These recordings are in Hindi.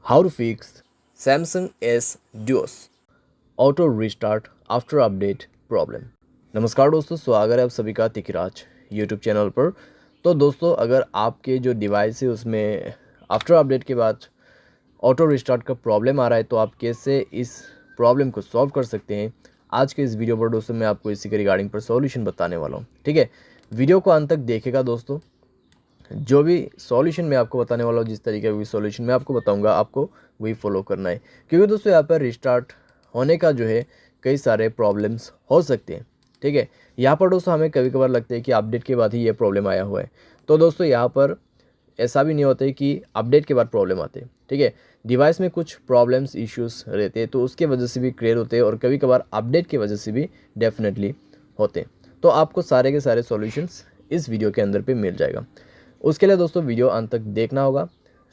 How to fix Samsung S Duos Auto Restart After Update Problem। नमस्कार दोस्तों, स्वागत है आप सभी का तिकराज यूट्यूब चैनल पर। तो दोस्तों, अगर आपके जो डिवाइस है उसमें आफ्टर अपडेट के बाद ऑटो रिस्टार्ट का प्रॉब्लम आ रहा है तो आप कैसे इस प्रॉब्लम को सॉल्व कर सकते हैं, आज के इस वीडियो पर दोस्तों मैं आपको इसी के रिगार्डिंग पर सॉल्यूशन बताने वाला हूँ। ठीक है, वीडियो को अंत तक देखेगा दोस्तों। जो भी सॉल्यूशन मैं आपको बताने वाला हूँ, जिस तरीके का भी सॉल्यूशन मैं आपको बताऊंगा, आपको वही फॉलो करना है, क्योंकि दोस्तों यहाँ पर रिस्टार्ट होने का जो है कई सारे प्रॉब्लम्स हो सकते हैं। ठीक है, यहाँ पर दोस्तों हमें कभी कभार लगता है कि अपडेट के बाद ही ये प्रॉब्लम आया हुआ है, तो दोस्तों यहाँ पर ऐसा भी नहीं होता है कि अपडेट के बाद प्रॉब्लम आते हैं। ठीक है, डिवाइस में कुछ प्रॉब्लम्स इश्यूज रहते हैं तो उसके वजह से भी क्लियर होते हैं, और कभी कभार अपडेट की वजह से भी डेफिनेटली होते हैं। तो आपको सारे के सारे सॉल्यूशंस इस वीडियो के अंदर पे मिल जाएगा। उसके लिए दोस्तों वीडियो अंत तक देखना होगा।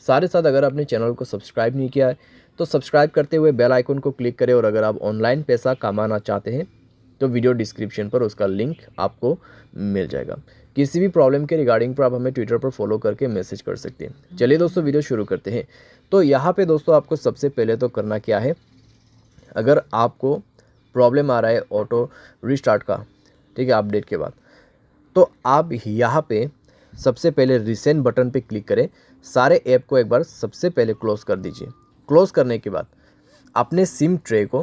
साथ साथ अगर आपने चैनल को सब्सक्राइब नहीं किया है तो सब्सक्राइब करते हुए बेल आइकन को क्लिक करें, और अगर आप ऑनलाइन पैसा कमाना चाहते हैं तो वीडियो डिस्क्रिप्शन पर उसका लिंक आपको मिल जाएगा। किसी भी प्रॉब्लम के रिगार्डिंग पर आप हमें ट्विटर पर फॉलो करके मैसेज कर सकते हैं। चलिए दोस्तों, वीडियो शुरू करते हैं। तो यहाँ पे दोस्तों आपको सबसे पहले तो करना क्या है, अगर आपको प्रॉब्लम आ रहा है ऑटो रिस्टार्ट का, ठीक है, अपडेट के बाद, तो आप यहाँ पे सबसे पहले रिसेंट बटन पे क्लिक करें। सारे ऐप को एक बार सबसे पहले क्लोज़ कर दीजिए। क्लोज़ करने के बाद अपने सिम ट्रे को,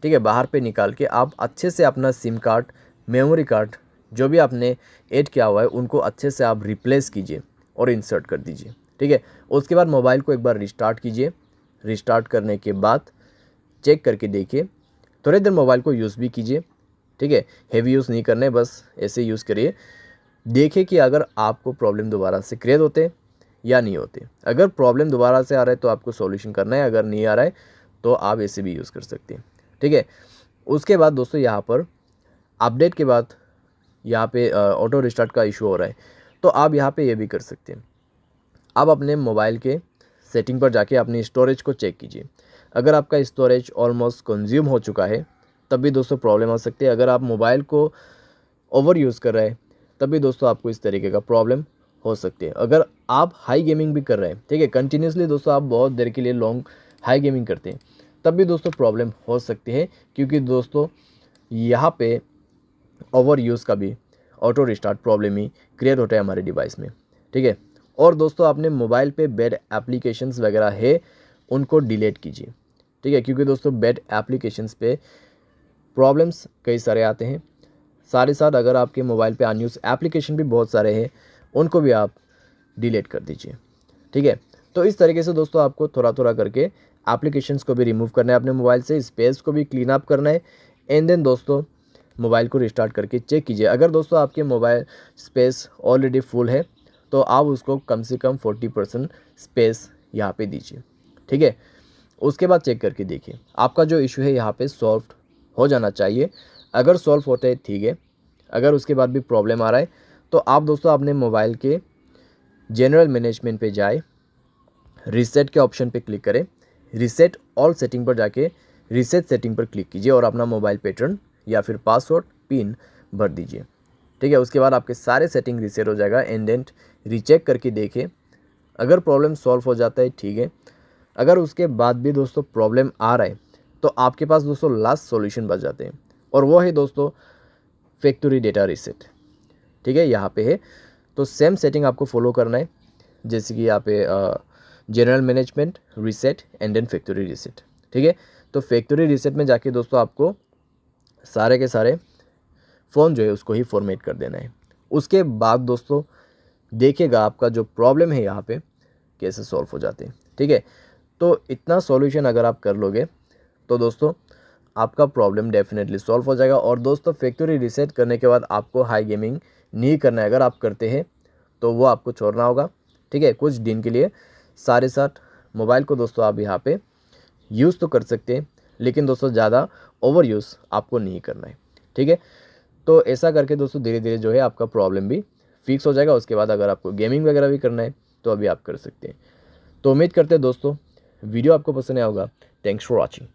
ठीक है, बाहर पे निकाल के आप अच्छे से अपना सिम कार्ड, मेमोरी कार्ड जो भी आपने ऐड किया हुआ है उनको अच्छे से आप रिप्लेस कीजिए और इंसर्ट कर दीजिए। ठीक है, उसके बाद मोबाइल को एक बार रिस्टार्ट कीजिए। रिस्टार्ट करने के बाद चेक करके देखिए, थोड़ी देर मोबाइल को यूज़ भी कीजिए। ठीक है, हेवी यूज़ नहीं करना है, बस ऐसे यूज़ करिए। देखिए कि अगर आपको प्रॉब्लम दोबारा से क्रिएट होते या नहीं होते। अगर प्रॉब्लम दोबारा से आ रहा है तो आपको सॉल्यूशन करना है, अगर नहीं आ रहा है तो आप ऐसे भी यूज़ कर सकते हैं। ठीक है, उसके बाद दोस्तों यहाँ पर अपडेट के बाद यहाँ पे ऑटो रिस्टार्ट का इशू हो रहा है, तो आप यहाँ पे ये भी कर सकते हैं। आप अपने मोबाइल के सेटिंग पर जाके अपनी स्टोरेज को चेक कीजिए। अगर आपका स्टोरेज ऑलमोस्ट कंज्यूम हो चुका है तब भी दोस्तों प्रॉब्लम आ सकती है। अगर आप मोबाइल को ओवर यूज़ कर रहे हैं तब भी दोस्तों आपको इस तरीके का प्रॉब्लम हो सकती है। अगर आप हाई गेमिंग भी कर रहे हैं, ठीक है, कंटिन्यूसली दोस्तों आप बहुत देर के लिए लॉन्ग हाई गेमिंग करते हैं, तब भी दोस्तों प्रॉब्लम हो सकती है, क्योंकि दोस्तों यहाँ पे ओवर यूज़ का भी ऑटो रिस्टार्ट प्रॉब्लम ही क्रिएट होता है हमारे डिवाइस में। ठीक है, और दोस्तों अपने मोबाइल पे बैड एप्लीकेशंस वगैरह है उनको डिलीट कीजिए। ठीक है, क्योंकि दोस्तों बैड एप्लीकेशंस पे प्रॉब्लम्स कई सारे आते हैं। साथ ही साथ अगर आपके मोबाइल पे अनयूज एप्लीकेशन भी बहुत सारे हैं उनको भी आप डिलीट कर दीजिए। ठीक है, तो इस तरीके से दोस्तों आपको थोड़ा थोड़ा करके एप्लीकेशंस को भी रिमूव करना है अपने मोबाइल से, स्पेस को भी क्लीन अप करना है। एंड देन दोस्तों मोबाइल को रिस्टार्ट करके चेक कीजिए। अगर दोस्तों आपके मोबाइल स्पेस ऑलरेडी फुल है तो आप उसको कम से कम 40% स्पेस यहाँ पे दीजिए। ठीक है, उसके बाद चेक करके देखिए आपका जो इशू है यहाँ पे सॉल्व हो जाना चाहिए। अगर सॉल्व होता है ठीक है, अगर उसके बाद भी प्रॉब्लम आ रहा है तो आप दोस्तों अपने मोबाइल के जनरल मैनेजमेंट पे जाए, रीसेट के ऑप्शन पे क्लिक करें, रीसेट ऑल सेटिंग पर जाके रीसेट सेटिंग पर क्लिक कीजिए और अपना मोबाइल पैटर्न या फिर पासवर्ड पिन भर दीजिए। ठीक है, उसके बाद आपके सारे सेटिंग रीसेट हो जाएगा। एंड देन रीचेक करके देखिए, अगर प्रॉब्लम सॉल्व हो जाता है ठीक है, अगर उसके बाद भी दोस्तों प्रॉब्लम आ रहा है तो आपके पास दोस्तों लास्ट सॉल्यूशन बच जाते हैं, और वो है दोस्तों फैक्ट्री डेटा रीसेट। ठीक है, यहाँ पे है तो सेम सेटिंग आपको फॉलो करना है, जैसे कि यहाँ पे general management, reset and then factory reset. ठीक है, तो फैक्ट्री रीसेट में जाके दोस्तों आपको सारे के सारे फ़ोन जो है उसको ही फॉर्मेट कर देना है। उसके बाद दोस्तों देखिएगा आपका जो प्रॉब्लम है यहाँ पे कैसे सॉल्व हो जाते हैं। ठीक है, तो इतना सॉल्यूशन अगर आप कर लोगे तो दोस्तों आपका प्रॉब्लम डेफिनेटली सॉल्व हो जाएगा। और दोस्तों फैक्ट्री रीसेट करने के बाद आपको हाई गेमिंग नहीं करना है। अगर आप करते हैं तो वो आपको छोड़ना होगा। ठीक है, कुछ दिन के लिए सारे साथ मोबाइल को दोस्तों आप यहाँ पे यूज़ तो कर सकते हैं, लेकिन दोस्तों ज़्यादा ओवर यूज़ आपको नहीं करना है। ठीक है, तो ऐसा करके दोस्तों धीरे धीरे जो है आपका प्रॉब्लम भी फिक्स हो जाएगा। उसके बाद अगर आपको गेमिंग वगैरह भी करना है तो अभी आप कर सकते हैं। तो उम्मीद करते हैं दोस्तों वीडियो आपको पसंद आया होगा। Thanks for watching.